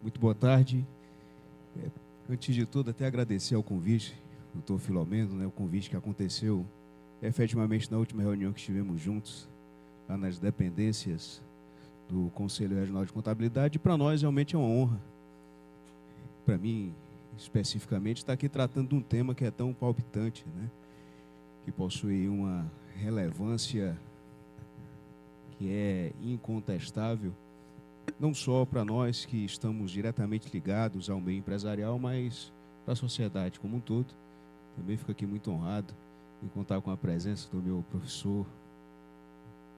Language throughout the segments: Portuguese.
Muito boa tarde. Antes de tudo, até agradecer ao convite, doutor Filomeno, o convite que aconteceu efetivamente na última reunião que estivemos juntos, lá nas dependências do Conselho Regional de Contabilidade. Para nós, realmente é uma honra, para mim, especificamente, estar aqui tratando de um tema que é tão palpitante, que possui uma relevância que é incontestável, não só para nós que estamos diretamente ligados ao meio empresarial, mas para a sociedade como um todo. Também fico aqui muito honrado em contar com a presença do meu professor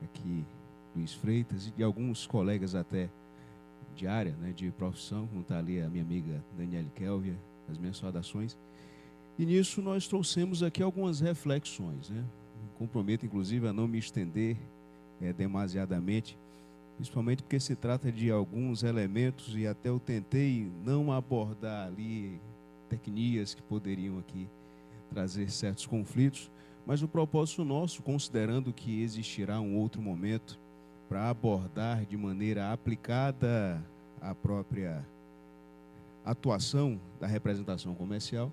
aqui, Luiz Freitas, e de alguns colegas até de área, de profissão, como está ali a minha amiga Daniele Kelvia, as minhas saudações. E nisso nós trouxemos aqui algumas reflexões. Me comprometo, inclusive, a não me estender demasiadamente, principalmente porque se trata de alguns elementos e até eu tentei não abordar ali tecnias que poderiam aqui trazer certos conflitos, mas o propósito nosso, considerando que existirá um outro momento para abordar de maneira aplicada a própria atuação da representação comercial,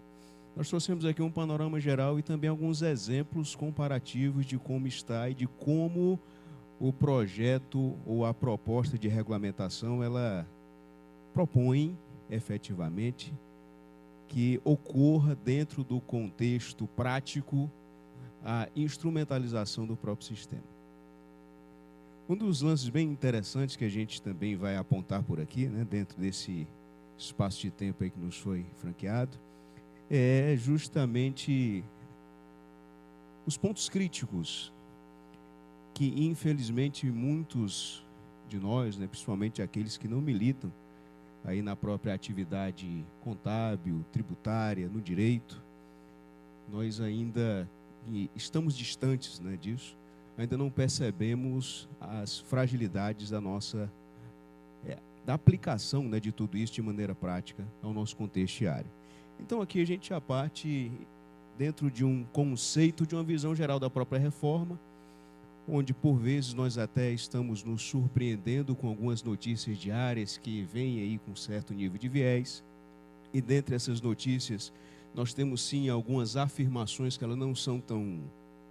nós trouxemos aqui um panorama geral e também alguns exemplos comparativos de como está e de como o projeto ou a proposta de regulamentação, ela propõe efetivamente que ocorra dentro do contexto prático a instrumentalização do próprio sistema. Um dos lances bem interessantes que a gente também vai apontar por aqui, dentro desse espaço de tempo aí que nos foi franqueado, é justamente os pontos críticos que, infelizmente, muitos de nós, principalmente aqueles que não militam aí na própria atividade contábil, tributária, no direito, nós ainda estamos distantes disso, ainda não percebemos as fragilidades da nossa da aplicação de tudo isso de maneira prática ao nosso contexto diário. Então aqui a gente já parte dentro de um conceito, de uma visão geral da própria reforma, onde por vezes nós até estamos nos surpreendendo com algumas notícias diárias que vêm aí com certo nível de viés, e dentre essas notícias nós temos sim algumas afirmações que elas não são tão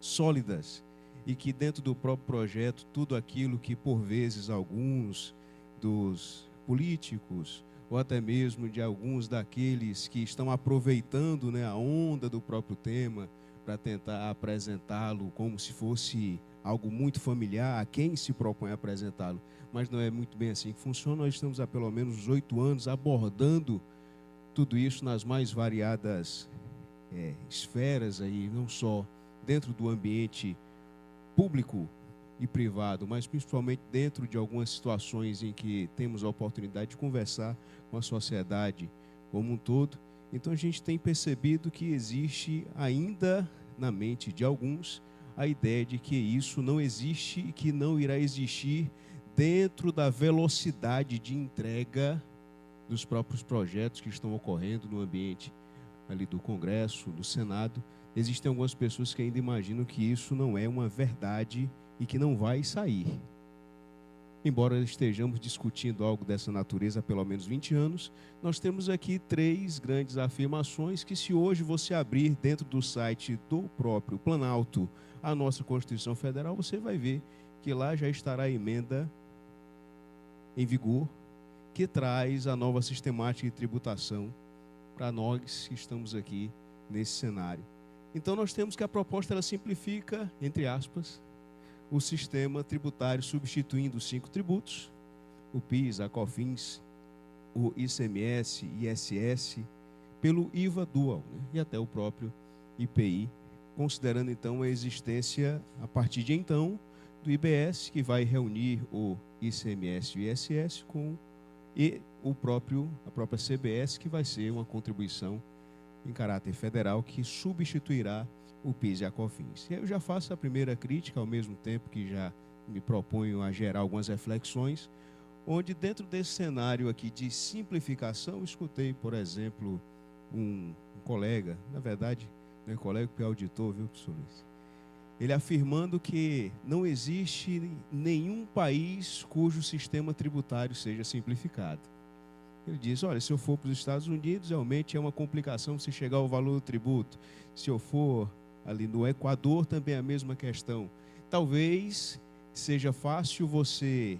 sólidas e que dentro do próprio projeto, tudo aquilo que por vezes alguns dos políticos ou até mesmo de alguns daqueles que estão aproveitando a onda do próprio tema para tentar apresentá-lo como se fosse algo muito familiar a quem se propõe a apresentá-lo, mas não é muito bem assim que funciona. Nós estamos há pelo menos 8 anos abordando tudo isso nas mais variadas esferas, aí, não só dentro do ambiente público e privado, mas principalmente dentro de algumas situações em que temos a oportunidade de conversar com a sociedade como um todo. Então a gente tem percebido que existe ainda na mente de alguns a ideia de que isso não existe e que não irá existir dentro da velocidade de entrega dos próprios projetos que estão ocorrendo no ambiente ali do Congresso, do Senado. Existem algumas pessoas que ainda imaginam que isso não é uma verdade e que não vai sair. Embora estejamos discutindo algo dessa natureza há pelo menos 20 anos, nós temos aqui 3 grandes afirmações que, se hoje você abrir dentro do site do próprio Planalto a nossa Constituição Federal, você vai ver que lá já estará a emenda em vigor que traz a nova sistemática de tributação para nós que estamos aqui nesse cenário. Então nós temos que a proposta ela simplifica, entre aspas, o sistema tributário, substituindo os 5 tributos, o PIS, a COFINS, o ICMS, ISS, pelo IVA dual, e até o próprio IPI, considerando então a existência, a partir de então, do IBS, que vai reunir o ICMS e o ISS e a própria CBS, que vai ser uma contribuição em caráter federal que substituirá o PIS e a COFINS. E eu já faço a primeira crítica, ao mesmo tempo que já me proponho a gerar algumas reflexões, onde dentro desse cenário aqui de simplificação, escutei, por exemplo, um colega, na verdade, meu colega que é auditor, viu, professor Luiz? Ele afirmando que não existe nenhum país cujo sistema tributário seja simplificado. Ele diz, olha, se eu for para os Estados Unidos, realmente é uma complicação você chegar ao valor do tributo. Se eu for ali no Equador, também é a mesma questão. Talvez seja fácil você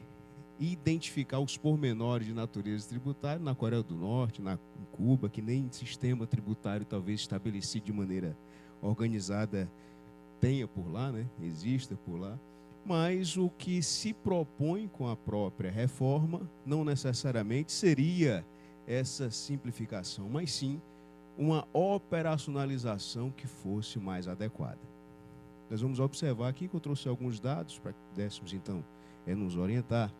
identificar os pormenores de natureza tributária na Coreia do Norte, em Cuba, que nem sistema tributário talvez estabelecido de maneira organizada tenha por lá, né? Exista por lá. Mas o que se propõe com a própria reforma não necessariamente seria essa simplificação, mas sim uma operacionalização que fosse mais adequada. Nós vamos observar aqui que eu trouxe alguns dados para que pudéssemos então nos orientar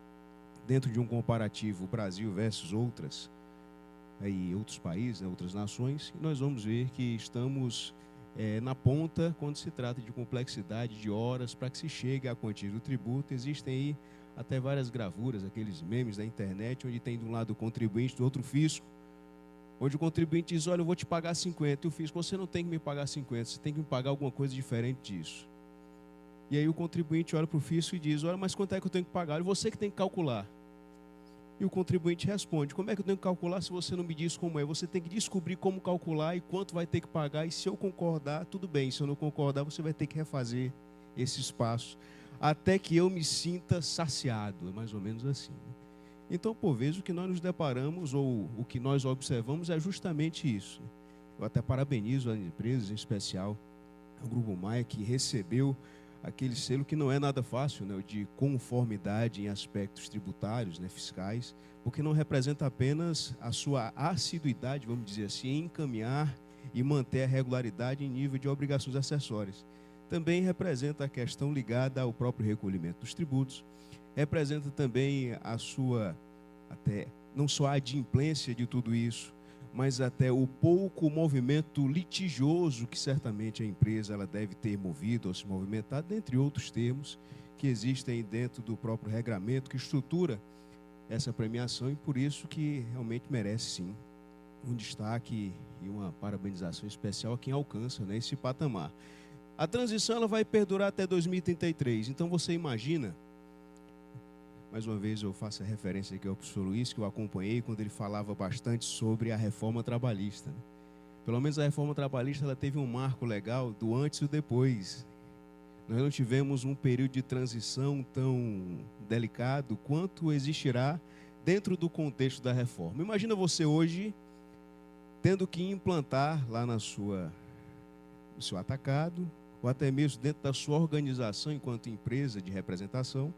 dentro de um comparativo Brasil versus outros países, né, outras nações, e nós vamos ver que estamos na ponta quando se trata de complexidade de horas para que se chegue à quantia do tributo. Existem aí até várias gravuras, aqueles memes da internet, onde tem de um lado o contribuinte, do outro o fisco, onde o contribuinte diz, olha, eu vou te pagar 50, e o fisco, você não tem que me pagar 50, você tem que me pagar alguma coisa diferente disso. E aí o contribuinte olha para o fisco e diz, olha, mas quanto é que eu tenho que pagar? E você que tem que calcular. E o contribuinte responde, como é que eu tenho que calcular se você não me diz como é? Você tem que descobrir como calcular e quanto vai ter que pagar, e se eu concordar, tudo bem. Se eu não concordar, você vai ter que refazer esse espaço, até que eu me sinta saciado. É mais ou menos assim. Então, por vezes, o que nós nos deparamos, ou o que nós observamos, é justamente isso. Eu até parabenizo as empresas, em especial o Grupo Maia, que recebeu aquele selo que não é nada fácil, né, de conformidade em aspectos tributários, né, fiscais, porque não representa apenas a sua assiduidade, vamos dizer assim, em encaminhar e manter a regularidade em nível de obrigações acessórias. Também representa a questão ligada ao próprio recolhimento dos tributos, representa também a sua, até não só a adimplência de tudo isso, mas até o pouco movimento litigioso que certamente a empresa ela deve ter movido ou se movimentado, dentre outros termos que existem dentro do próprio regramento que estrutura essa premiação, e por isso que realmente merece sim um destaque e uma parabenização especial a quem alcança, né, esse patamar. A transição ela vai perdurar até 2033, então você imagina, mais uma vez eu faço a referência aqui ao professor Luiz, que eu acompanhei quando ele falava bastante sobre a reforma trabalhista, né? Pelo menos a reforma trabalhista ela teve um marco legal do antes e o depois. Nós não tivemos um período de transição tão delicado quanto existirá dentro do contexto da reforma. Imagina você hoje tendo que implantar lá no seu atacado, ou até mesmo dentro da sua organização enquanto empresa de representação,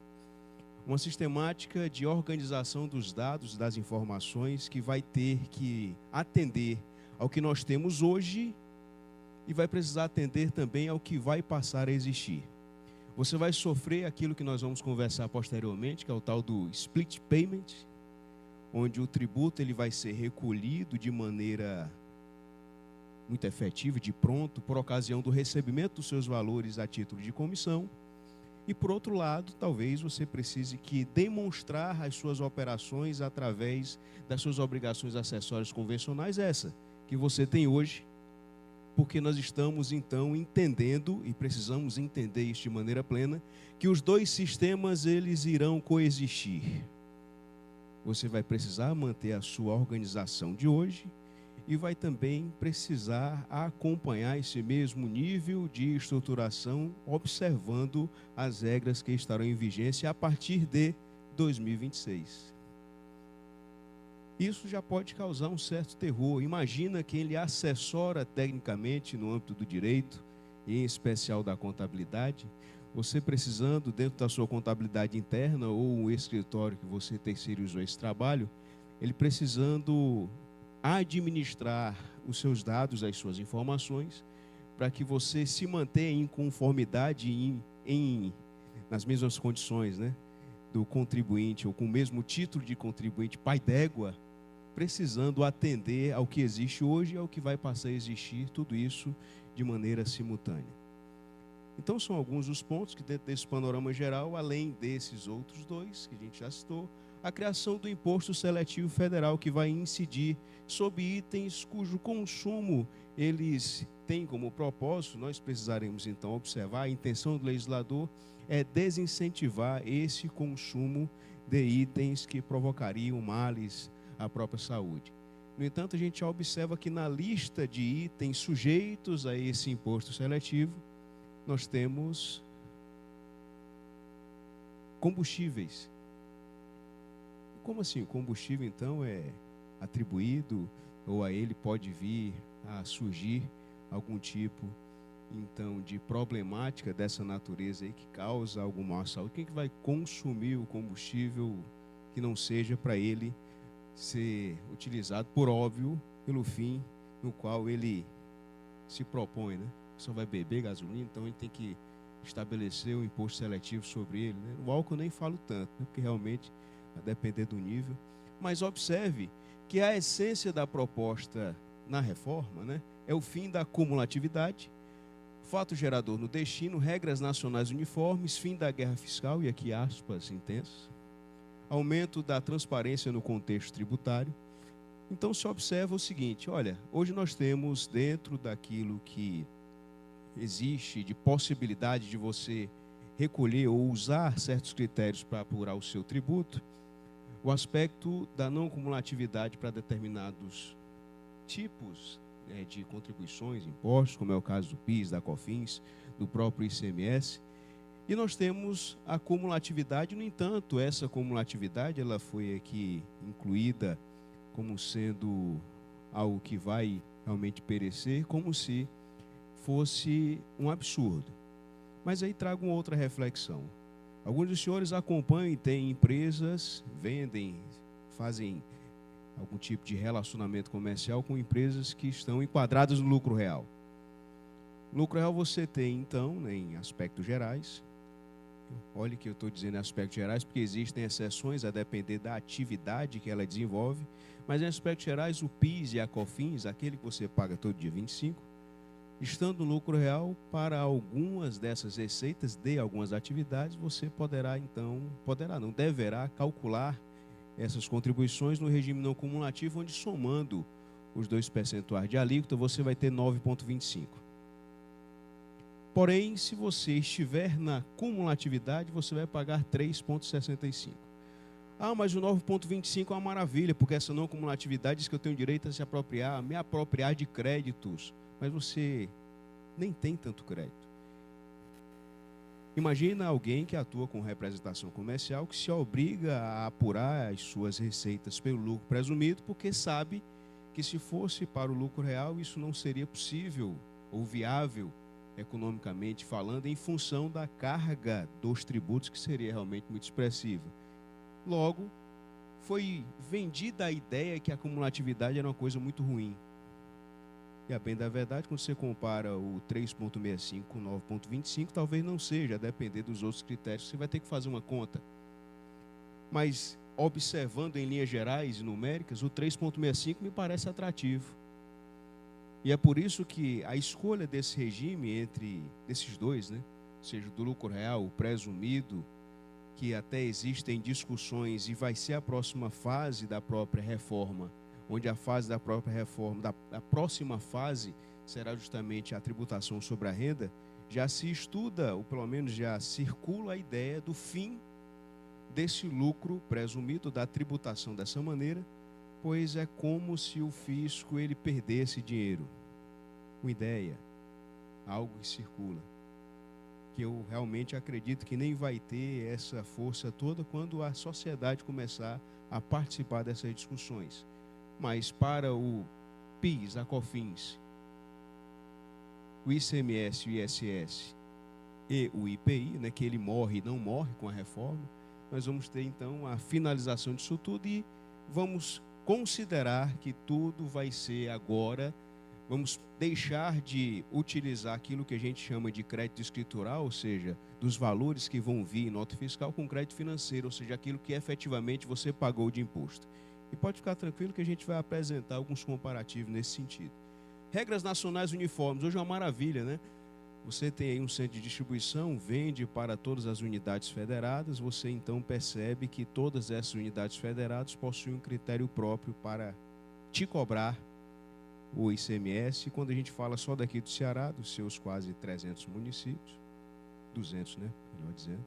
uma sistemática de organização dos dados, das informações, que vai ter que atender ao que nós temos hoje e vai precisar atender também ao que vai passar a existir. Você vai sofrer aquilo que nós vamos conversar posteriormente, que é o tal do split payment, onde o tributo ele vai ser recolhido de maneira muito efetiva, de pronto, por ocasião do recebimento dos seus valores a título de comissão. E, por outro lado, talvez você precise que demonstrar as suas operações através das suas obrigações acessórias convencionais, essa que você tem hoje, porque nós estamos, então, entendendo, e precisamos entender isso de maneira plena, que os dois sistemas, eles irão coexistir. Você vai precisar manter a sua organização de hoje, e vai também precisar acompanhar esse mesmo nível de estruturação, observando as regras que estarão em vigência a partir de 2026. Isso já pode causar um certo terror. Imagina quem lhe assessora tecnicamente no âmbito do direito, e em especial da contabilidade, você precisando, dentro da sua contabilidade interna ou um escritório que você terceirizou esse trabalho, ele precisando administrar os seus dados, as suas informações, para que você se mantenha em conformidade nas mesmas condições, né, do contribuinte, ou com o mesmo título de contribuinte pai d'égua, precisando atender ao que existe hoje e ao que vai passar a existir, tudo isso de maneira simultânea. Então são alguns dos pontos que dentro desse panorama geral, além desses outros dois que a gente já citou, a criação do imposto seletivo federal, que vai incidir sobre itens cujo consumo eles têm como propósito, nós precisaremos então observar, a intenção do legislador é desincentivar esse consumo de itens que provocariam males a própria saúde. No entanto, a gente já observa que na lista de itens sujeitos a esse imposto seletivo, nós temos combustíveis. Como assim? O combustível, então, é atribuído, ou a ele pode vir a surgir algum tipo, então, de problemática dessa natureza aí que causa algum mal à saúde? Quem que vai consumir o combustível que não seja para ele ser utilizado, por óbvio, pelo fim no qual ele se propõe, né? Só vai beber gasolina, então ele tem que estabelecer um imposto seletivo sobre ele, né? O álcool eu nem falo tanto, né? Porque realmente vai depender do nível. Mas observe que a essência da proposta na reforma, né, é o fim da cumulatividade, fato gerador no destino, regras nacionais uniformes, fim da guerra fiscal, e aqui aspas intensas, aumento da transparência no contexto tributário. Então se observa o seguinte, olha, hoje nós temos dentro daquilo que existe de possibilidade de você recolher ou usar certos critérios para apurar o seu tributo, o aspecto da não cumulatividade para determinados tipos de contribuições, impostos, como é o caso do PIS, da COFINS, do próprio ICMS. E nós temos a cumulatividade, no entanto, essa cumulatividade ela foi aqui incluída como sendo algo que vai realmente perecer, como se fosse um absurdo. Mas aí trago uma outra reflexão. Alguns dos senhores acompanham e têm empresas, vendem, fazem algum tipo de relacionamento comercial com empresas que estão enquadradas no lucro real. Lucro real você tem, então, né, em aspectos gerais. Olhe que eu estou dizendo em aspectos gerais, porque existem exceções a depender da atividade que ela desenvolve. Mas em aspectos gerais, o PIS e a COFINS, aquele que você paga todo dia 25, estando no lucro real, para algumas dessas receitas de algumas atividades, você deverá calcular essas contribuições no regime não cumulativo, onde somando os 2 percentuais de alíquota, você vai ter 9,25. Porém, se você estiver na cumulatividade, você vai pagar 3,65. Ah, mas o 9,25 é uma maravilha, porque essa não cumulatividade diz que eu tenho direito a se apropriar, me apropriar de créditos. Mas você nem tem tanto crédito. Imagina alguém que atua com representação comercial que se obriga a apurar as suas receitas pelo lucro presumido, porque sabe que se fosse para o lucro real, isso não seria possível ou viável economicamente falando, em função da carga dos tributos, que seria realmente muito expressiva. Logo, foi vendida a ideia que a cumulatividade era uma coisa muito ruim. E a bem da verdade, quando você compara o 3,65 com 9,25, talvez não seja, a depender dos outros critérios, você vai ter que fazer uma conta. Mas, observando em linhas gerais e numéricas, o 3,65 me parece atrativo. E é por isso que a escolha desse regime entre esses dois, né, ou seja, do lucro real, o presumido, que até existem discussões e vai ser a próxima fase da própria reforma, onde a fase da própria reforma, a próxima fase será justamente a tributação sobre a renda, já se estuda, ou pelo menos já circula a ideia do fim desse lucro presumido, da tributação dessa maneira, pois é como se o fisco ele perdesse dinheiro. Uma ideia, algo que circula, que eu realmente acredito que nem vai ter essa força toda quando a sociedade começar a participar dessas discussões. Mas para o PIS, a COFINS, o ICMS, o ISS e o IPI, né, que ele morre e não morre com a reforma, nós vamos ter então a finalização disso tudo e vamos considerar que tudo vai ser agora, vamos deixar de utilizar aquilo que a gente chama de crédito escritural, ou seja, dos valores que vão vir em nota fiscal, com crédito financeiro, ou seja, aquilo que efetivamente você pagou de imposto. E pode ficar tranquilo que a gente vai apresentar alguns comparativos nesse sentido. Regras nacionais uniformes, hoje é uma maravilha, né? Você tem aí um centro de distribuição, vende para todas as unidades federadas, você então percebe que todas essas unidades federadas possuem um critério próprio para te cobrar o ICMS. Quando a gente fala só daqui do Ceará, dos seus quase 300 municípios, 200, né? Melhor dizendo.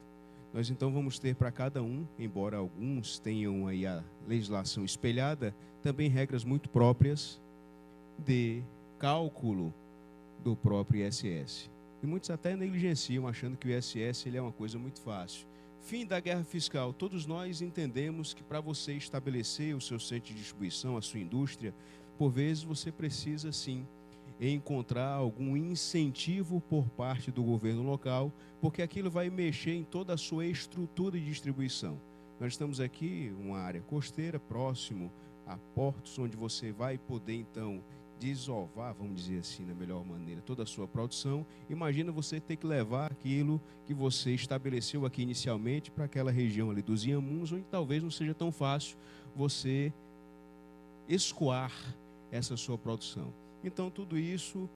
Nós então vamos ter para cada um, embora alguns tenham aí a legislação espelhada, também regras muito próprias de cálculo do próprio ISS. E muitos até negligenciam, achando que o ISS ele é uma coisa muito fácil. Fim da guerra fiscal. Todos nós entendemos que para você estabelecer o seu centro de distribuição, a sua indústria, por vezes você precisa sim encontrar algum incentivo por parte do governo local, porque aquilo vai mexer em toda a sua estrutura de distribuição. Nós estamos aqui, uma área costeira, próximo a portos, onde você vai poder então desovar, vamos dizer assim, na melhor maneira, toda a sua produção. Imagina você ter que levar aquilo que você estabeleceu aqui inicialmente para aquela região ali dos Inhamuns, onde talvez não seja tão fácil você escoar essa sua produção. Então, tudo isso,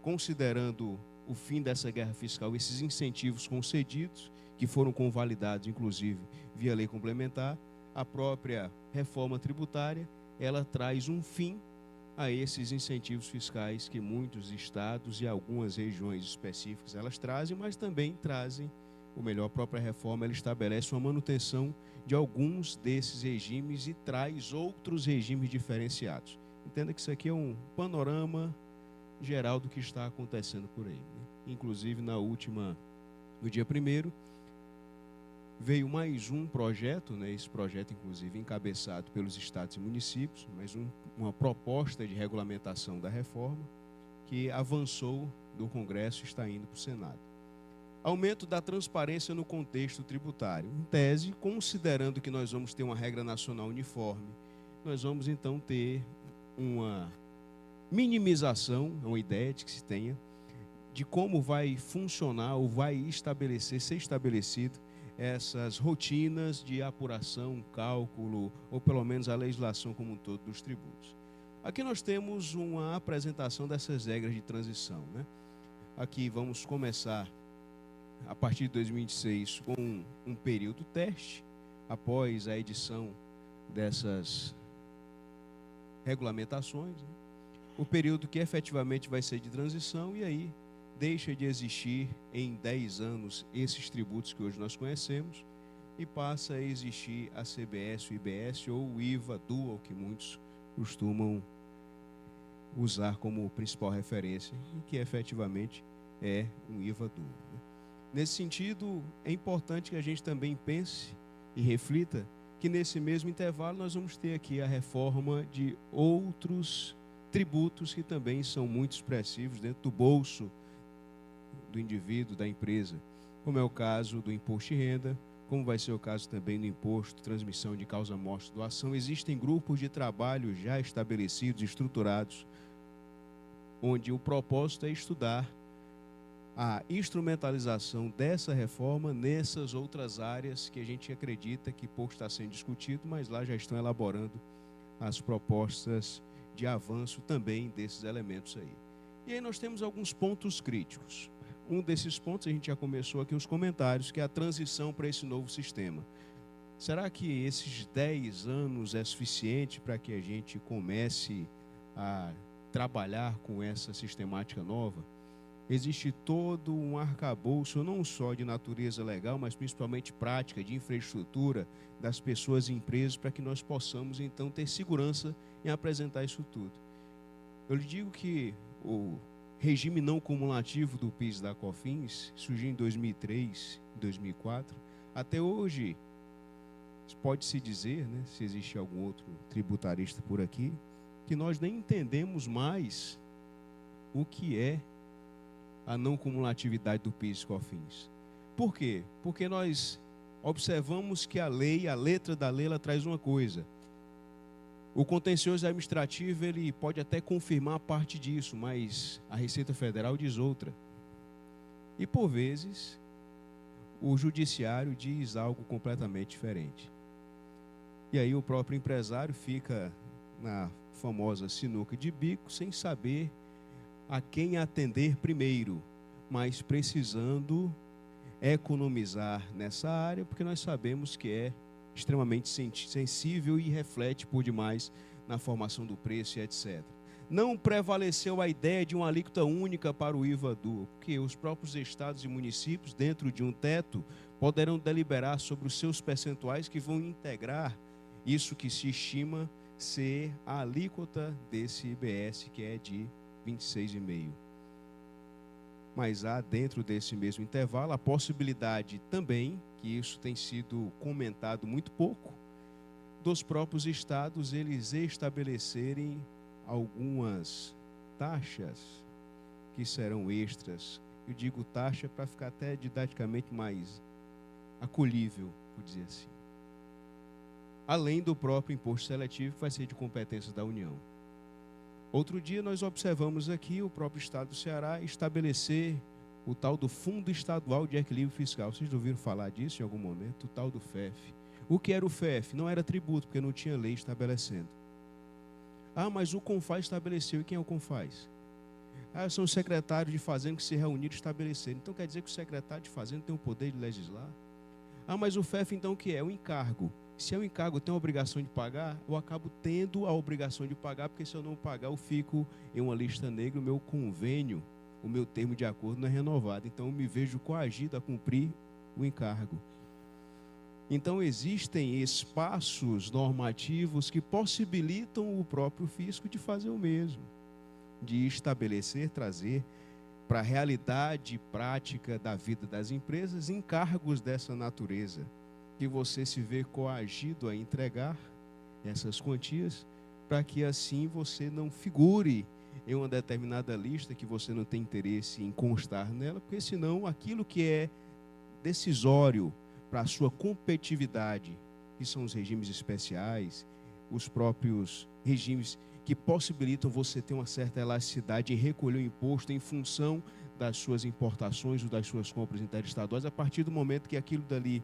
considerando o fim dessa guerra fiscal, esses incentivos concedidos, que foram convalidados, inclusive, via lei complementar, a própria reforma tributária, ela traz um fim a esses incentivos fiscais que muitos estados e algumas regiões específicas elas trazem, mas também trazem, ou melhor, a própria reforma ela estabelece uma manutenção de alguns desses regimes e traz outros regimes diferenciados. Entenda que isso aqui é um panorama geral do que está acontecendo por aí, né? Inclusive, no dia 1º, veio mais um projeto, né? Esse projeto, inclusive, encabeçado pelos estados e municípios, mas uma proposta de regulamentação da reforma que avançou do Congresso e está indo para o Senado. Aumento da transparência no contexto tributário. Em tese, considerando que nós vamos ter uma regra nacional uniforme, nós vamos então ter uma minimização, é uma ideia de que se tenha, de como vai funcionar ou vai ser estabelecido essas rotinas de apuração, cálculo, ou pelo menos a legislação como um todo dos tributos. Aqui nós temos uma apresentação dessas regras de transição, né? Aqui vamos começar, a partir de 2026, com um período teste, após a edição dessas regulamentações, né? O período que efetivamente vai ser de transição, e aí deixa de existir em 10 anos esses tributos que hoje nós conhecemos e passa a existir a CBS, o IBS ou o IVA dual, que muitos costumam usar como principal referência, e que efetivamente é um IVA dual, né? Nesse sentido, é importante que a gente também pense e reflita que nesse mesmo intervalo nós vamos ter aqui a reforma de outros tributos que também são muito expressivos dentro do bolso do indivíduo, da empresa, como é o caso do imposto de renda, como vai ser o caso também do imposto de transmissão de causa-morte, doação. Existem grupos de trabalho já estabelecidos, estruturados, onde o propósito é estudar a instrumentalização dessa reforma nessas outras áreas que a gente acredita que pouco está sendo discutido, mas lá já estão elaborando as propostas de avanço também desses elementos aí. E aí nós temos alguns pontos críticos. Um desses pontos, a gente já começou aqui os comentários, que é a transição para esse novo sistema. Será que esses 10 anos é suficiente para que a gente comece a trabalhar com essa sistemática nova? Existe todo um arcabouço, não só de natureza legal, mas principalmente prática, de infraestrutura das pessoas e empresas, para que nós possamos, então, ter segurança em apresentar isso tudo. Eu lhe digo que o regime não cumulativo do PIS e da COFINS surgiu em 2003, 2004. Até hoje, pode-se dizer, né, se existe algum outro tributarista por aqui, que nós nem entendemos mais o que é a não cumulatividade do PIS e COFINS. Por quê? Porque nós observamos que a lei, a letra da lei, ela traz uma coisa. O contencioso administrativo, ele pode até confirmar parte disso, mas a Receita Federal diz outra. E, por vezes, o judiciário diz algo completamente diferente. E aí o próprio empresário fica na famosa sinuca de bico, sem saber a quem atender primeiro, mas precisando economizar nessa área, porque nós sabemos que é extremamente sensível e reflete por demais na formação do preço e etc. Não prevaleceu a ideia de uma alíquota única para o IVA dual, porque os próprios estados e municípios, dentro de um teto, poderão deliberar sobre os seus percentuais que vão integrar isso que se estima ser a alíquota desse IBS, que é de 26,5%. Mas há dentro desse mesmo intervalo a possibilidade também, que isso tem sido comentado muito pouco, dos próprios estados eles estabelecerem algumas taxas que serão extras. Eu digo taxa para ficar até didaticamente mais acolhível, por dizer assim. Além do próprio imposto seletivo, que vai ser de competência da União. Outro dia nós observamos aqui o próprio Estado do Ceará estabelecer o tal do Fundo Estadual de Equilíbrio Fiscal. Vocês ouviram falar disso em algum momento? O tal do FEF. O que era o FEF? Não era tributo, porque não tinha lei estabelecendo. Ah, mas o CONFAS estabeleceu. E quem é o CONFAS? Ah, são os secretários de Fazenda que se reuniram e estabeleceram. Então quer dizer que o secretário de Fazenda tem o poder de legislar? Ah, mas o FEF então o que é? O encargo. Se é um encargo, eu tenho a obrigação de pagar, eu acabo tendo a obrigação de pagar, porque se eu não pagar, eu fico em uma lista negra, o meu convênio, o meu termo de acordo não é renovado. Então, eu me vejo coagido a cumprir o encargo. Então, existem espaços normativos que possibilitam o próprio fisco de fazer o mesmo, de estabelecer, trazer para a realidade prática da vida das empresas encargos dessa natureza, que você se vê coagido a entregar essas quantias, para que assim você não figure em uma determinada lista que você não tem interesse em constar nela, porque senão aquilo que é decisório para a sua competitividade, que são os regimes especiais, os próprios regimes que possibilitam você ter uma certa elasticidade em recolher o imposto em função das suas importações ou das suas compras interestaduais, a partir do momento que aquilo dali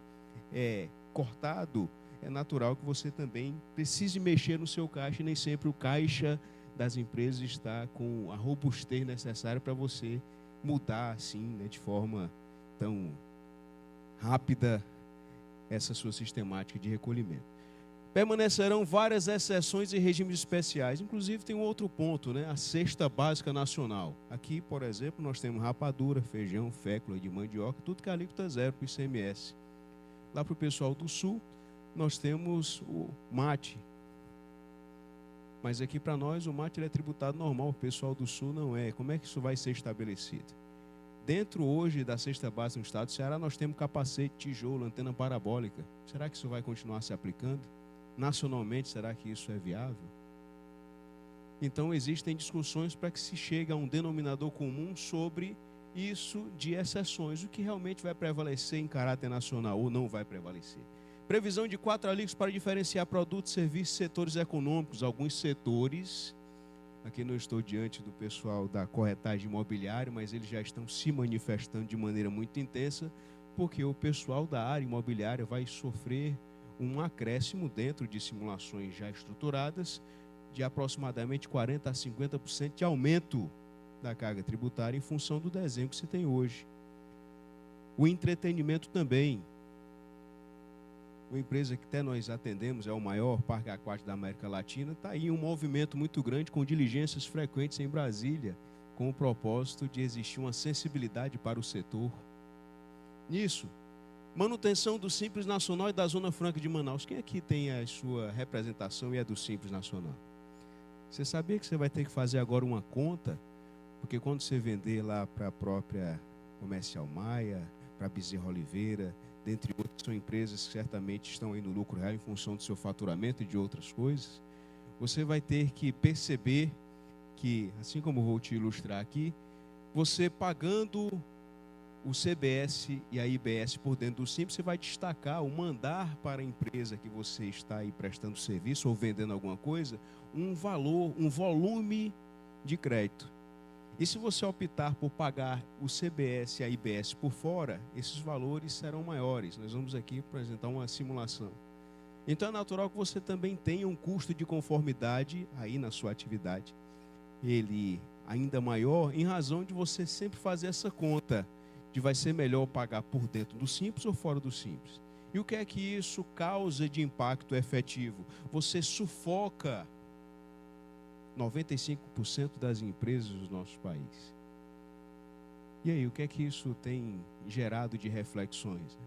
é cortado, é natural que você também precise mexer no seu caixa, e nem sempre o caixa das empresas está com a robustez necessária para você mudar assim, né, de forma tão rápida essa sua sistemática de recolhimento. Permanecerão várias exceções e regimes especiais. Inclusive tem um outro ponto, né? A cesta básica nacional. Aqui, por exemplo, nós temos rapadura, feijão, fécula de mandioca, tudo que é alíquota zero para o ICMS. Lá para o pessoal do Sul, nós temos o mate. Mas aqui para nós, o mate ele é tributado normal, o pessoal do Sul não é. Como é que isso vai ser estabelecido? Dentro hoje da cesta básica no estado do Ceará, nós temos capacete, tijolo, antena parabólica. Será que isso vai continuar se aplicando? Nacionalmente, será que isso é viável? Então, existem discussões para que se chegue a um denominador comum sobre isso de exceções, o que realmente vai prevalecer em caráter nacional ou não vai prevalecer. Previsão de 4 alíquotas para diferenciar produtos, serviços, setores econômicos. Alguns setores, aqui não estou diante do pessoal da corretagem imobiliária, mas eles já estão se manifestando de maneira muito intensa, porque o pessoal da área imobiliária vai sofrer um acréscimo dentro de simulações já estruturadas de aproximadamente 40% a 50% de aumento da carga tributária em função do desenho que se tem hoje. O entretenimento também. Uma empresa que até nós atendemos, é o maior parque aquático da América Latina, está aí um movimento muito grande com diligências frequentes em Brasília, com o propósito de existir uma sensibilidade para o setor. Nisso, manutenção do Simples Nacional e da Zona Franca de Manaus. Quem aqui tem a sua representação e é do Simples Nacional? Você sabia que você vai ter que fazer agora uma conta? Porque quando você vender lá para a própria Comercial Maia, para a Bezerra Oliveira, dentre outras, são empresas que certamente estão aí no lucro real em função do seu faturamento e de outras coisas, você vai ter que perceber que, assim como eu vou te ilustrar aqui, você pagando o CBS e a IBS por dentro do Simples, você vai destacar o mandar para a empresa que você está aí prestando serviço ou vendendo alguma coisa, um valor, um volume de crédito. E se você optar por pagar o CBS e a IBS por fora, esses valores serão maiores. Nós vamos aqui apresentar uma simulação. Então é natural que você também tenha um custo de conformidade aí na sua atividade. Ele ainda maior em razão de você sempre fazer essa conta de vai ser melhor pagar por dentro do Simples ou fora do Simples. E o que é que isso causa de impacto efetivo? Você sufoca 95% das empresas do nosso país. E aí, o que é que isso tem gerado de reflexões?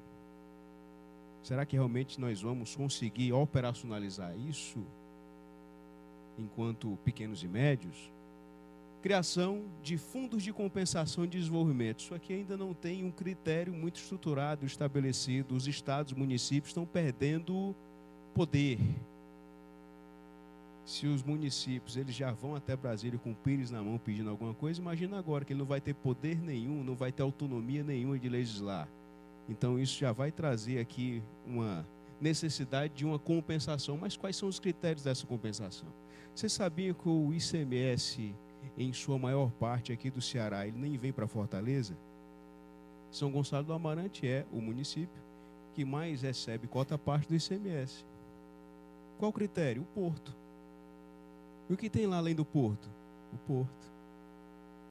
Será que realmente nós vamos conseguir operacionalizar isso enquanto pequenos e médios? Criação de fundos de compensação e desenvolvimento. Isso aqui ainda não tem um critério muito estruturado, estabelecido. Os estados, municípios estão perdendo poder. Se os municípios eles já vão até Brasília com o pires na mão pedindo alguma coisa, imagina agora que ele não vai ter poder nenhum, não vai ter autonomia nenhuma de legislar. Então isso já vai trazer aqui uma necessidade de uma compensação. Mas quais são os critérios dessa compensação? Você sabia que o ICMS, em sua maior parte aqui do Ceará, ele nem vem para Fortaleza? São Gonçalo do Amarante é o município que mais recebe cota parte do ICMS. Qual o critério? O porto. E o que tem lá além do porto? O porto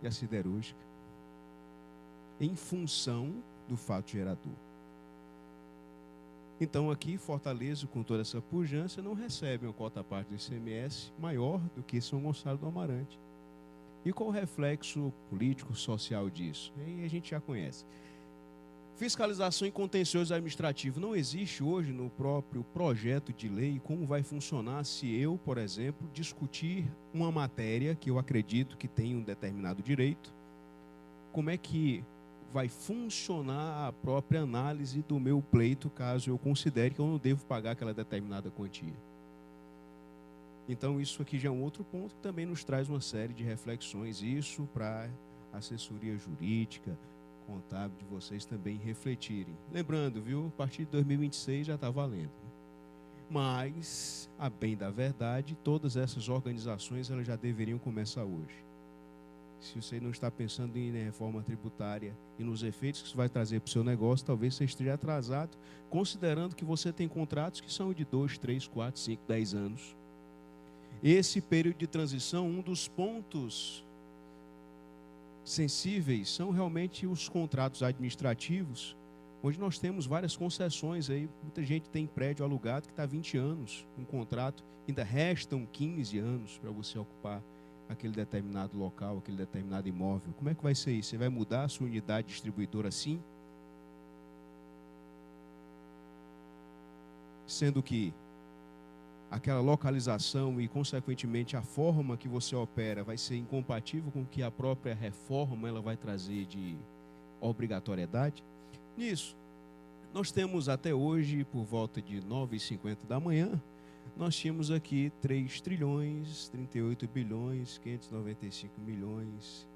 e a siderúrgica. Em função do fato gerador. Então aqui Fortaleza, com toda essa pujança, não recebe uma cota parte do ICMS maior do que São Gonçalo do Amarante. E qual o reflexo político, social disso? Aí a gente já conhece. Fiscalização e contencioso administrativo. Não existe hoje no próprio projeto de lei como vai funcionar se eu, por exemplo, discutir uma matéria que eu acredito que tem um determinado direito. Como é que vai funcionar a própria análise do meu pleito, caso eu considere que eu não devo pagar aquela determinada quantia? Então, isso aqui já é um outro ponto que também nos traz uma série de reflexões. Isso para a assessoria jurídica, contábil de vocês também refletirem. Lembrando, viu, a partir de 2026 já está valendo. Mas, a bem da verdade, todas essas organizações elas já deveriam começar hoje. Se você não está pensando em reforma tributária e nos efeitos que isso vai trazer para o seu negócio, talvez você esteja atrasado, considerando que você tem contratos que são de 2, 3, 4, 5, 10 anos. Esse período de transição, um dos pontos sensíveis são realmente os contratos administrativos, onde nós temos várias concessões aí. Muita gente tem prédio alugado que está há 20 anos, um contrato, ainda restam 15 anos para você ocupar aquele determinado local, aquele determinado imóvel. Como é que vai ser isso? Você vai mudar a sua unidade distribuidora assim? Sendo que aquela localização e, consequentemente, a forma que você opera vai ser incompatível com o que a própria reforma ela vai trazer de obrigatoriedade. Nisso, nós temos até hoje, por volta de 9h50 da manhã, nós tínhamos aqui 3 trilhões, 38 bilhões, 595 milhões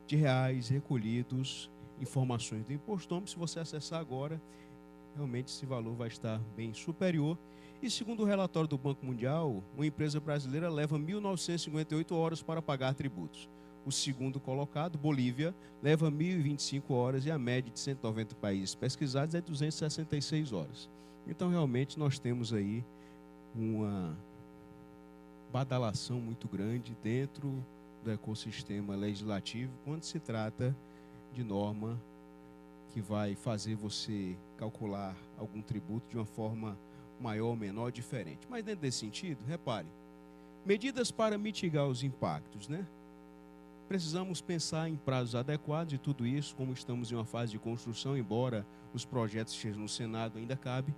de reais recolhidos, informações do impostômetro. Se você acessar agora, realmente esse valor vai estar bem superior. E segundo o relatório do Banco Mundial, uma empresa brasileira leva 1.958 horas para pagar tributos. O segundo colocado, Bolívia, leva 1.025 horas e a média de 190 países pesquisados é 266 horas. Então, realmente, nós temos aí uma badalação muito grande dentro do ecossistema legislativo quando se trata de norma que vai fazer você calcular algum tributo de uma forma maior, menor, diferente. Mas dentro desse sentido, repare, medidas para mitigar os impactos, né? Precisamos pensar em prazos adequados e tudo isso, como estamos em uma fase de construção, embora os projetos estejam no Senado, ainda cabe.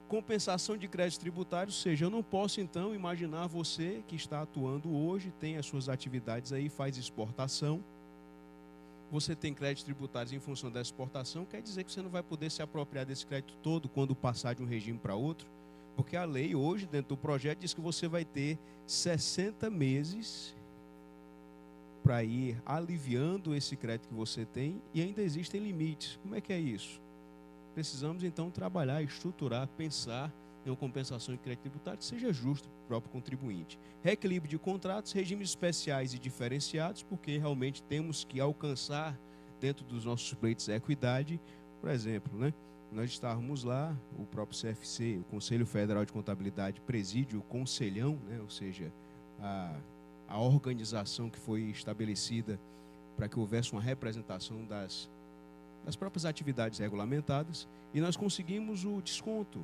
Compensação de créditos tributários, ou seja, eu não posso então imaginar você que está atuando hoje, tem as suas atividades aí, faz exportação, você tem créditos tributários em função da exportação, quer dizer que você não vai poder se apropriar desse crédito todo quando passar de um regime para outro, porque a lei hoje, dentro do projeto, diz que você vai ter 60 meses para ir aliviando esse crédito que você tem e ainda existem limites. Como é que é isso? Precisamos então trabalhar, estruturar, pensar em uma compensação de crédito tributário que seja justo para o próprio contribuinte. Reequilíbrio de contratos, regimes especiais e diferenciados, porque realmente temos que alcançar dentro dos nossos pleitos a equidade. Por exemplo, né, nós estávamos lá, o próprio CFC, o Conselho Federal de Contabilidade, preside o conselhão, né, ou seja, a organização que foi estabelecida para que houvesse uma representação das próprias atividades regulamentadas, e nós conseguimos o desconto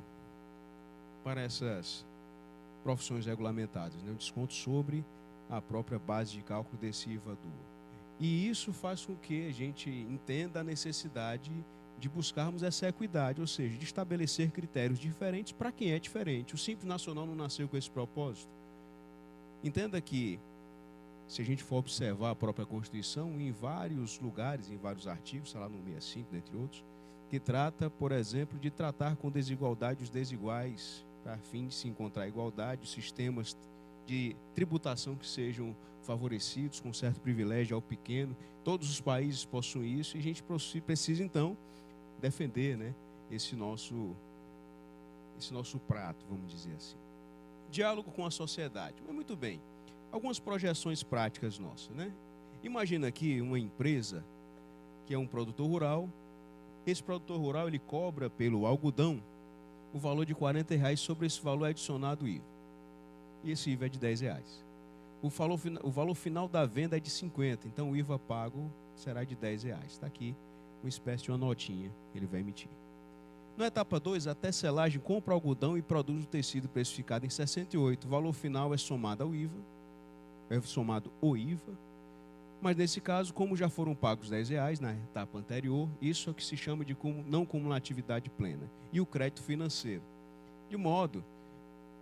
para essas profissões regulamentadas, né? Um desconto sobre a própria base de cálculo desse IVA-DUA. E isso faz com que a gente entenda a necessidade de buscarmos essa equidade, ou seja, de estabelecer critérios diferentes para quem é diferente. O Simples Nacional não nasceu com esse propósito. Entenda que, se a gente for observar a própria Constituição, em vários lugares, em vários artigos, sei lá no 65, dentre outros, que trata, por exemplo, de tratar com desigualdade os desiguais, a fim de se encontrar igualdade, sistemas de tributação que sejam favorecidos, com certo privilégio ao pequeno. Todos os países possuem isso e a gente precisa, então, defender, né, esse nosso prato, vamos dizer assim. Diálogo com a sociedade. Mas muito bem, algumas projeções práticas nossas, né? Imagina aqui uma empresa que é um produtor rural. Esse produtor rural, ele cobra pelo algodão o valor de R$40, sobre esse valor é adicionado o IVA. E esse IVA é de R$10. O valor final da venda é de 50, então o IVA pago será de R$10. Está aqui uma espécie de uma notinha que ele vai emitir. Na etapa 2, a tecelagem compra algodão e produz o tecido precificado em 68. O valor final é somado ao IVA, é somado o IVA, mas nesse caso, como já foram pagos R$10 na etapa anterior, isso é o que se chama de não cumulatividade plena. E o crédito financeiro. De modo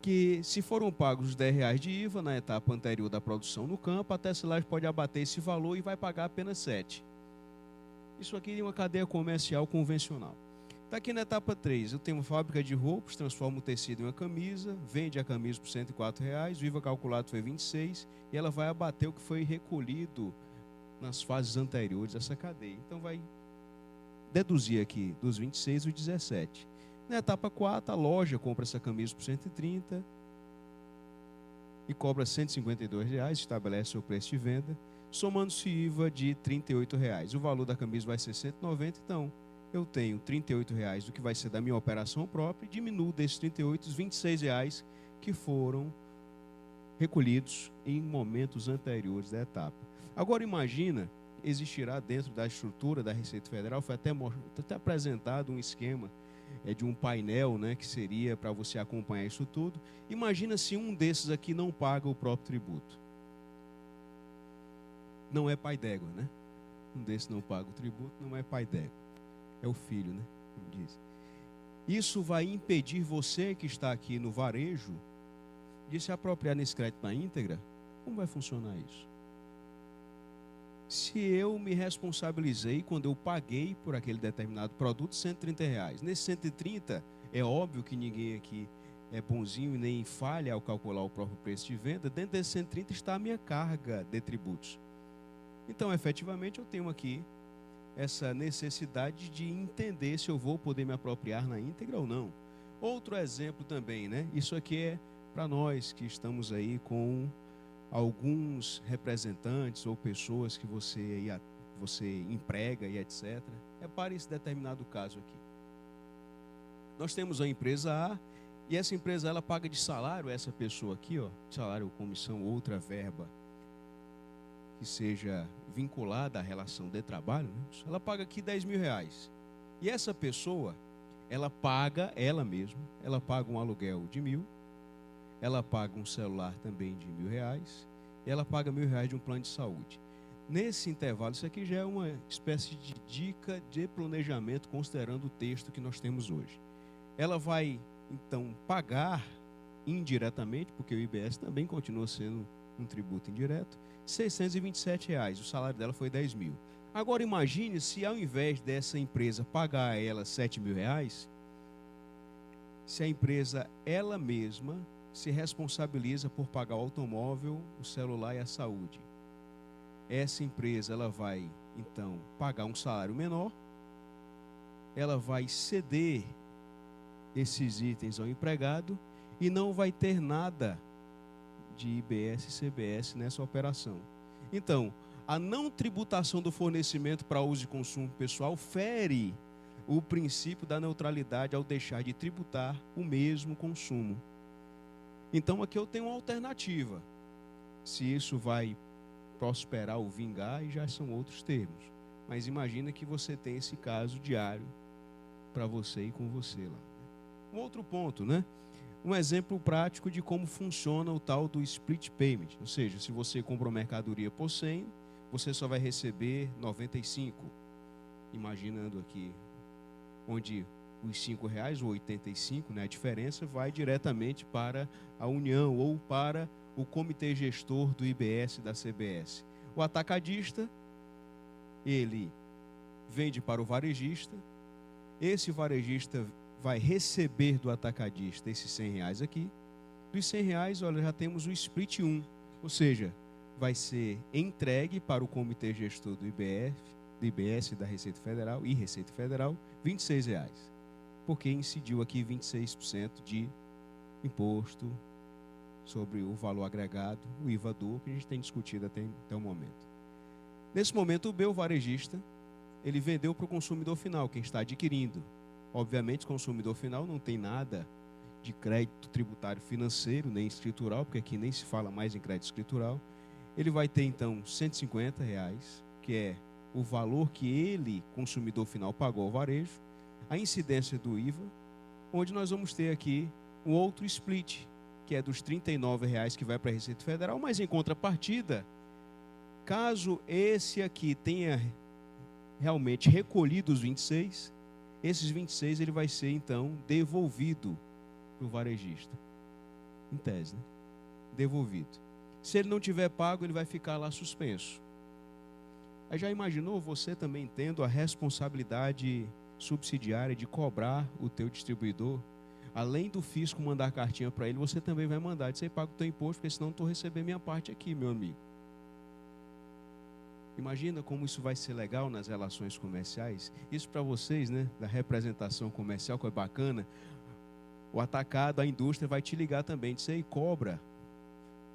que, se foram pagos os R$10 de IVA na etapa anterior da produção no campo, a tecelagem pode abater esse valor e vai pagar apenas 7. Isso aqui é uma cadeia comercial convencional. Está aqui na etapa 3, eu tenho uma fábrica de roupas, transforma o tecido em uma camisa, vende a camisa por R$104, o IVA calculado foi 26, e ela vai abater o que foi recolhido nas fases anteriores dessa cadeia. Então vai deduzir aqui dos 26 os 17. Na etapa 4, a loja compra essa camisa por 130 e cobra R$152, estabelece o preço de venda, somando-se IVA de R$38. O valor da camisa vai ser 190, então eu tenho R$38 do que vai ser da minha operação própria e diminuo desses 38 os R$26 que foram recolhidos em momentos anteriores da etapa. Agora imagina, existirá dentro da estrutura da Receita Federal, foi até apresentado um esquema de um painel, né, que seria para você acompanhar isso tudo. Imagina se um desses aqui não paga o próprio tributo. Não é pai d'égua, né? Um desses não paga o tributo, não é pai d'égua. É o filho, né? Como diz. Isso vai impedir você que está aqui no varejo de se apropriar nesse crédito na íntegra? Como vai funcionar isso? Se eu me responsabilizei quando eu paguei por aquele determinado produto R$130, nesse 130 é óbvio que ninguém aqui é bonzinho e nem falha ao calcular o próprio preço de venda. Dentro desse 130 está a minha carga de tributos. Então, efetivamente, eu tenho aqui essa necessidade de entender se eu vou poder me apropriar na íntegra ou não. Outro exemplo também, né? Isso aqui é para nós que estamos aí com alguns representantes ou pessoas que você emprega e etc. É para esse determinado caso aqui. Nós temos a empresa A e essa empresa ela paga de salário essa pessoa aqui, ó, salário, comissão, outra verba que seja vinculada à relação de trabalho, né? Ela paga aqui R$10.000. E essa pessoa, ela paga, ela mesma, ela paga um aluguel de 1.000, ela paga um celular também de R$1.000, e ela paga R$1.000 de um plano de saúde. Nesse intervalo, isso aqui já é uma espécie de dica de planejamento, considerando o texto que nós temos hoje. Ela vai, então, pagar indiretamente, porque o IBS também continua sendo um tributo indireto, R$627. O salário dela foi R$10.000. Agora imagine se ao invés dessa empresa pagar a ela R$7.000, se a empresa ela mesma se responsabiliza por pagar o automóvel, o celular e a saúde. Essa empresa ela vai então pagar um salário menor, ela vai ceder esses itens ao empregado e não vai ter nada de IBS e CBS nessa operação. Então, a não tributação do fornecimento para uso e consumo pessoal fere o princípio da neutralidade ao deixar de tributar o mesmo consumo. Então, aqui eu tenho uma alternativa. Se isso vai prosperar ou vingar, e já são outros termos. Mas imagina que você tem esse caso diário para você e com você lá. Um outro ponto, né? Um exemplo prático de como funciona o tal do split payment. Ou seja, se você compra uma mercadoria por 100, você só vai receber 95. Imaginando aqui onde os R$ 5, o 85, né, a diferença vai diretamente para a União ou para o comitê gestor do IBS e da CBS. O atacadista, ele vende para o varejista, esse varejista vai receber do atacadista esses R$ 100 aqui. Dos R$ 100, olha, já temos o split 1, ou seja, vai ser entregue para o comitê gestor do IBS da Receita Federal e Receita Federal, R$ 26, porque incidiu aqui 26% de imposto sobre o valor agregado, o IVA-DU, que a gente tem discutido até o momento. Nesse momento, o varejista, ele vendeu para o consumidor final, quem está adquirindo. Obviamente, o consumidor final não tem nada de crédito tributário financeiro, nem escritural, porque aqui nem se fala mais em crédito escritural. Ele vai ter, então, R$ 150, que é o valor que ele, consumidor final, pagou ao varejo, a incidência do IVA, onde nós vamos ter aqui um outro split, que é dos R$ 39 que vai para a Receita Federal, mas em contrapartida, caso esse aqui tenha realmente recolhido os 26, esses 26 ele vai ser, então, devolvido para o varejista. Em tese, né? Devolvido. Se ele não tiver pago, ele vai ficar lá suspenso. Aí já imaginou você também tendo a responsabilidade subsidiária de cobrar o teu distribuidor? Além do fisco mandar cartinha para ele, você também vai mandar. Você paga o teu imposto, porque senão não estou recebendo minha parte aqui, meu amigo. Imagina como isso vai ser legal nas relações comerciais. Isso para vocês, né, da representação comercial, que é bacana. O atacado, a indústria vai te ligar também. Diz aí, cobra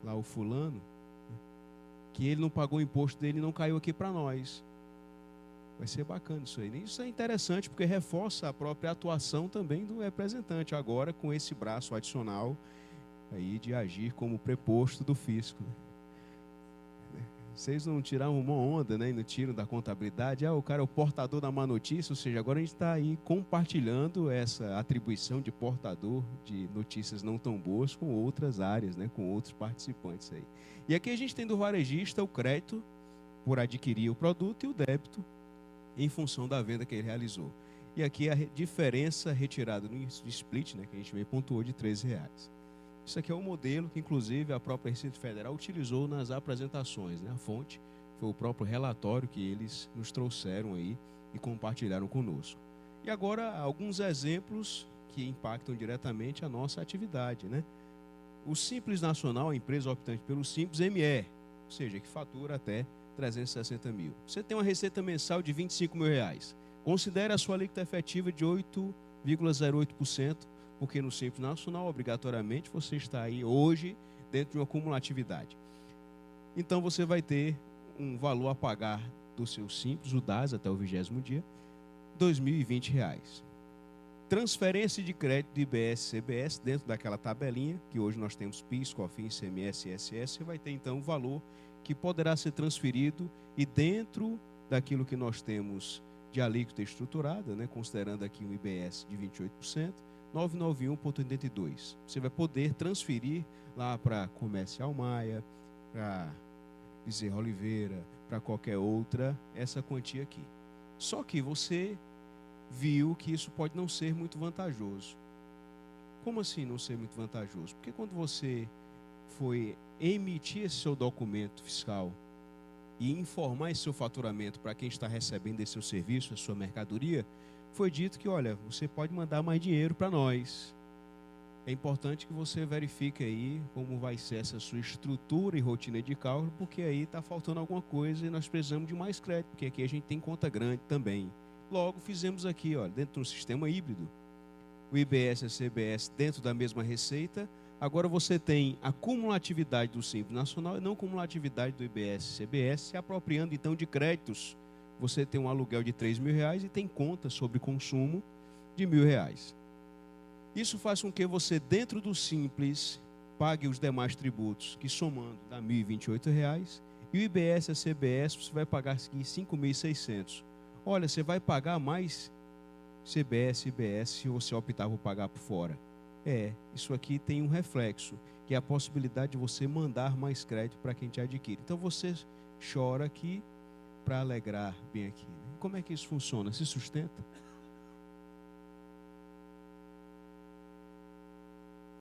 lá o fulano, que ele não pagou o imposto dele e não caiu aqui para nós. Vai ser bacana isso aí. Isso é interessante porque reforça a própria atuação também do representante, agora com esse braço adicional aí de agir como preposto do fisco. Vocês não tiraram uma onda, né? E não tiram da contabilidade. O cara é o portador da má notícia, ou seja, agora a gente está aí compartilhando essa atribuição de portador de notícias não tão boas com outras áreas, né? Com outros participantes aí. E aqui a gente tem do varejista o crédito por adquirir o produto e o débito em função da venda que ele realizou. E aqui a diferença retirada no split, né? Que a gente meio pontuou de R$ 13. Isso aqui é um modelo que, inclusive, a própria Receita Federal utilizou nas apresentações, né? A fonte foi o próprio relatório que eles nos trouxeram aí e compartilharam conosco. E agora, alguns exemplos que impactam diretamente a nossa atividade, né? O Simples Nacional, a empresa optante pelo Simples ME, ou seja, que fatura até 360 mil. Você tem uma receita mensal de R$ 25 mil. Considere a sua alíquota efetiva de 8,08%, porque no Simples Nacional, obrigatoriamente, você está aí hoje dentro de uma cumulatividade. Então, você vai ter um valor a pagar do seu Simples, o DAS, até o 20º dia, R$ 2.020. Transferência de crédito de IBS e CBS dentro daquela tabelinha, que hoje nós temos PIS, COFINS, ICMS e ISS, você vai ter, então, um valor que poderá ser transferido e dentro daquilo que nós temos de alíquota estruturada, né, considerando aqui um IBS de 28%, 991,82. Você vai poder transferir lá para Comercial Maia, para Bezerra Oliveira, para qualquer outra, essa quantia aqui. Só que você viu que isso pode não ser muito vantajoso. Como assim não ser muito vantajoso? Porque quando você foi emitir esse seu documento fiscal e informar esse seu faturamento para quem está recebendo esse seu serviço, a sua mercadoria, foi dito que, olha, você pode mandar mais dinheiro para nós. É importante que você verifique aí como vai ser essa sua estrutura e rotina de cálculo, porque aí está faltando alguma coisa e nós precisamos de mais crédito, porque aqui a gente tem conta grande também. Logo, fizemos aqui, olha, dentro do sistema híbrido, o IBS e a CBS dentro da mesma receita. Agora você tem a cumulatividade do Simples Nacional e não cumulatividade do IBS e CBS, se apropriando então de créditos. Você tem um aluguel de R$ 3.000 e tem conta sobre consumo de R$ 1.000. Isso faz com que você, dentro do Simples, pague os demais tributos, que somando dá R$ 1.028, e o IBS e a CBS você vai pagar aqui R$ 5.600. Olha, você vai pagar mais CBS e IBS se você optar por pagar por fora. Isso aqui tem um reflexo, que é a possibilidade de você mandar mais crédito para quem te adquire. Então você chora aqui para alegrar bem aqui. Como é que isso funciona? Se sustenta?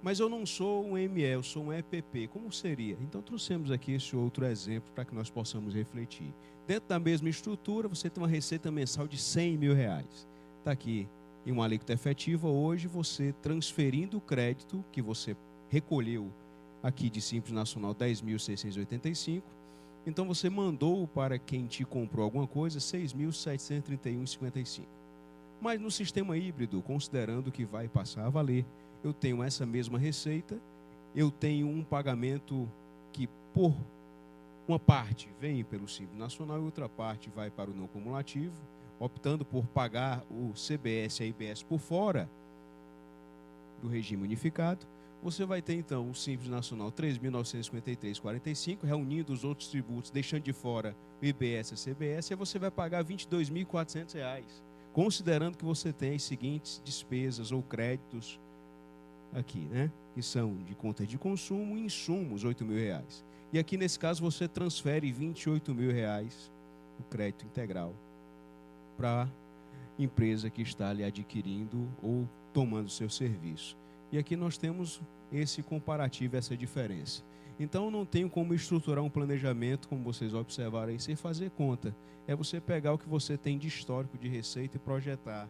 Mas eu não sou um ME, eu sou um EPP. Como seria? Então trouxemos aqui esse outro exemplo para que nós possamos refletir. Dentro da mesma estrutura, você tem uma receita mensal de R$100 mil. Está aqui em uma alíquota efetiva. Hoje, você transferindo o crédito que você recolheu aqui de Simples Nacional, 10.685. Então, você mandou para quem te comprou alguma coisa, 6.731,55. Mas no sistema híbrido, considerando que vai passar a valer, eu tenho essa mesma receita, eu tenho um pagamento que, por uma parte, vem pelo Simples Nacional e outra parte vai para o não cumulativo, optando por pagar o CBS e a IBS por fora do regime unificado. Você vai ter, então, o Simples Nacional 3.953,45, reunindo os outros tributos, deixando de fora o IBS e a CBS, e você vai pagar R$ 22.400, considerando que você tem as seguintes despesas ou créditos aqui, né? Que são de conta de consumo e insumos, R$8 mil. E aqui, nesse caso, você transfere R$28 mil, o crédito integral, para a empresa que está ali adquirindo ou tomando seu serviço. E aqui nós temos esse comparativo, essa diferença. Então, não tenho como estruturar um planejamento, como vocês observaram aí, sem fazer conta. É você pegar o que você tem de histórico de receita e projetar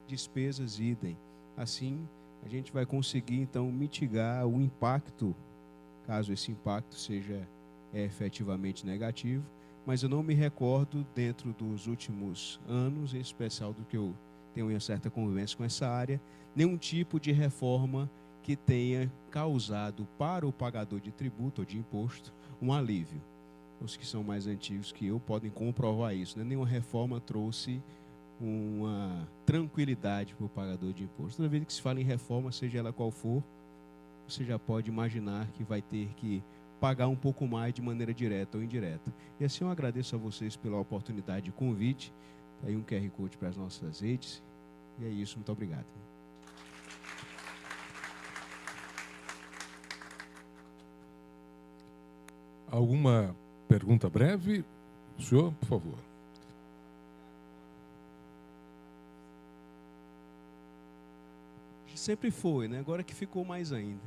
despesas idem. Assim, a gente vai conseguir, então, mitigar o impacto, caso esse impacto seja efetivamente negativo. Mas eu não me recordo, dentro dos últimos anos, em especial do que eu tenho uma certa convivência com essa área, nenhum tipo de reforma que tenha causado para o pagador de tributo ou de imposto um alívio. Os que são mais antigos que eu podem comprovar isso, né? Nenhuma reforma trouxe uma tranquilidade para o pagador de imposto. Toda vez que se fala em reforma, seja ela qual for, você já pode imaginar que vai ter que pagar um pouco mais de maneira direta ou indireta. E assim eu agradeço a vocês pela oportunidade de convite. Está aí um QR Code para as nossas redes. E é isso, muito obrigado. Alguma pergunta breve? O senhor, por favor. Sempre foi, né? Agora que ficou mais ainda.